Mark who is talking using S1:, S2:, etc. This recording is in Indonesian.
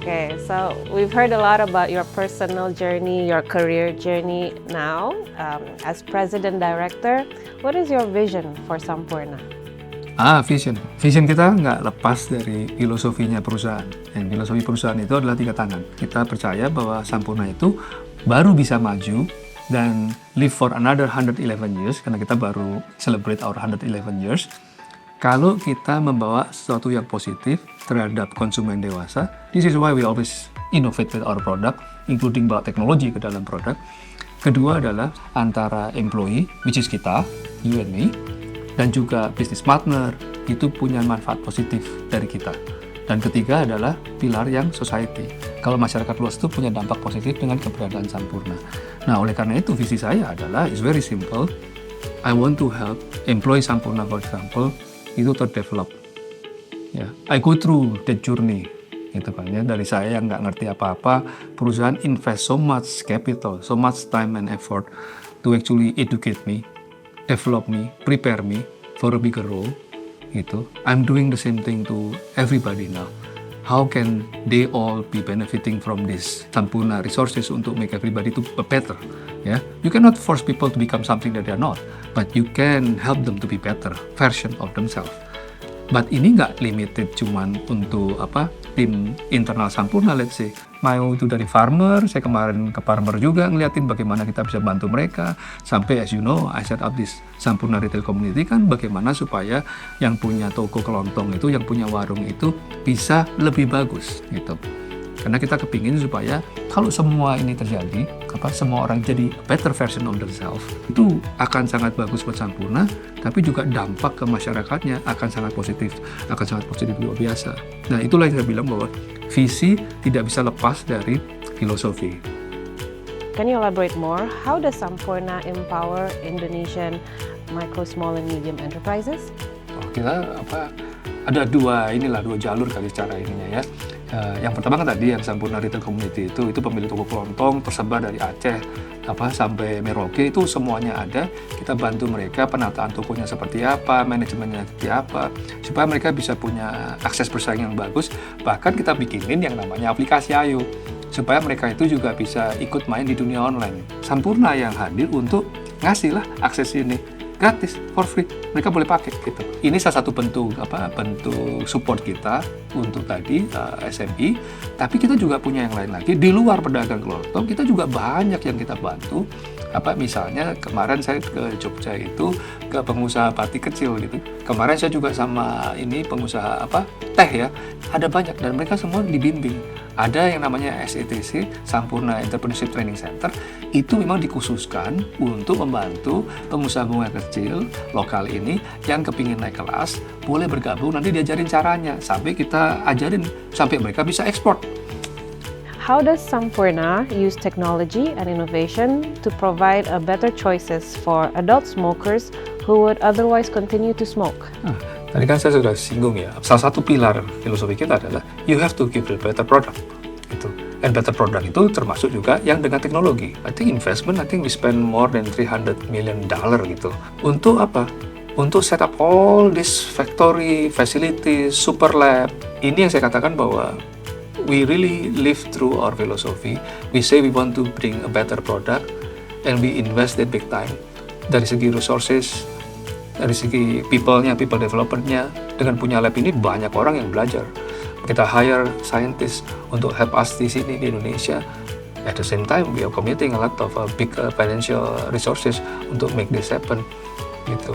S1: Okay, so we've heard a lot about your personal journey, your career journey now. As president director, what is your vision for Sampoerna?
S2: Vision. Vision kita nggak lepas dari filosofinya perusahaan. Dan filosofi perusahaan itu adalah 3 tangan. Kita percaya bahwa Sampoerna itu baru bisa maju dan live for another 111 years, karena kita baru celebrate our 111 years, kalau kita membawa sesuatu yang positif terhadap konsumen dewasa. This is why we always innovate with our product, including bawa teknologi ke dalam produk. Kedua adalah antara employee, which is kita, you and me, dan juga business partner, itu punya manfaat positif dari kita. Dan ketiga adalah pilar yang society. Kalau masyarakat luas itu punya dampak positif dengan keberadaan Sampoerna. Nah, oleh karena itu visi saya adalah, is very simple. I want to help employee Sampoerna, for example, itu terdevelop. Ya, I go through that journey. Gitu kan ya, dari saya yang nggak ngerti apa-apa, perusahaan invest so much capital, so much time and effort to actually educate me, develop me, prepare me for a bigger role. Gitu. I'm doing the same thing to everybody now. How can they all be benefiting from this Sampoerna resources untuk make everybody to better? Ya, you cannot force people to become something that they are not, but you can help them to be better version of themselves. But ini nggak limited cuman untuk tim internal Sampoerna, let's say. Mau itu dari farmer, saya kemarin ke farmer juga ngeliatin bagaimana kita bisa bantu mereka. Sampai as you know, I set up this Sampoerna Retail Community kan, bagaimana supaya yang punya toko kelontong itu, yang punya warung itu bisa lebih bagus gitu. Karena kita kepingin supaya kalau semua ini terjadi, semua orang jadi better version of themselves, itu akan sangat bagus buat Sampoerna, tapi juga dampak ke masyarakatnya akan sangat positif luar biasa. Nah, itulah yang saya bilang bahwa visi tidak bisa lepas dari filosofi.
S1: Can you elaborate more? How does Sampoerna empower Indonesian micro, small, and medium enterprises?
S2: Kita ada dua jalur kali secara ininya ya. Yang pertama kan tadi yang Sampoerna Retail Community itu pemilik toko kelontong tersebar dari Aceh sampai Merauke, itu semuanya ada. Kita bantu mereka penataan tokonya seperti apa, manajemennya seperti apa, supaya mereka bisa punya akses bersaing yang bagus. Bahkan kita bikinin yang namanya aplikasi Ayo, supaya mereka itu juga bisa ikut main di dunia online. Sampoerna yang hadir untuk ngasih lah akses ini gratis, for free, mereka boleh pakai gitu. Ini salah satu bentuk bentuk support kita untuk tadi SME, tapi kita juga punya yang lain lagi di luar pedagang kelontong. Kita juga banyak yang kita bantu. Misalnya kemarin saya ke Jogja itu ke pengusaha batik kecil gitu. Kemarin saya juga sama ini pengusaha teh ya. Ada banyak dan mereka semua dibimbing. Ada yang namanya SETC, Sampoerna Entrepreneurship Training Center, itu memang dikhususkan untuk membantu pengusaha bunga kecil lokal ini yang kepingin naik kelas, boleh bergabung, nanti diajarin caranya, sampai kita ajarin, sampai mereka bisa ekspor.
S1: How does Sampoerna use technology and innovation to provide a better choices for adult smokers who would otherwise continue to smoke?
S2: Tadi kan saya sudah singgung ya, salah satu pilar filosofi kita adalah you have to give a better product. Gitu. And better product itu termasuk juga yang dengan teknologi. I think we spend more than $300 million gitu. Untuk apa? Untuk set up all this factory, facilities, super lab. Ini yang saya katakan bahwa we really live through our philosophy. We say we want to bring a better product and we invest that big time. Dari segi resources, dari segi people developernya, dengan punya lab ini banyak orang yang belajar. Kita hire scientists untuk help us di sini di Indonesia. At the same time, we are committing a lot of big financial resources untuk make this happen. Gitu.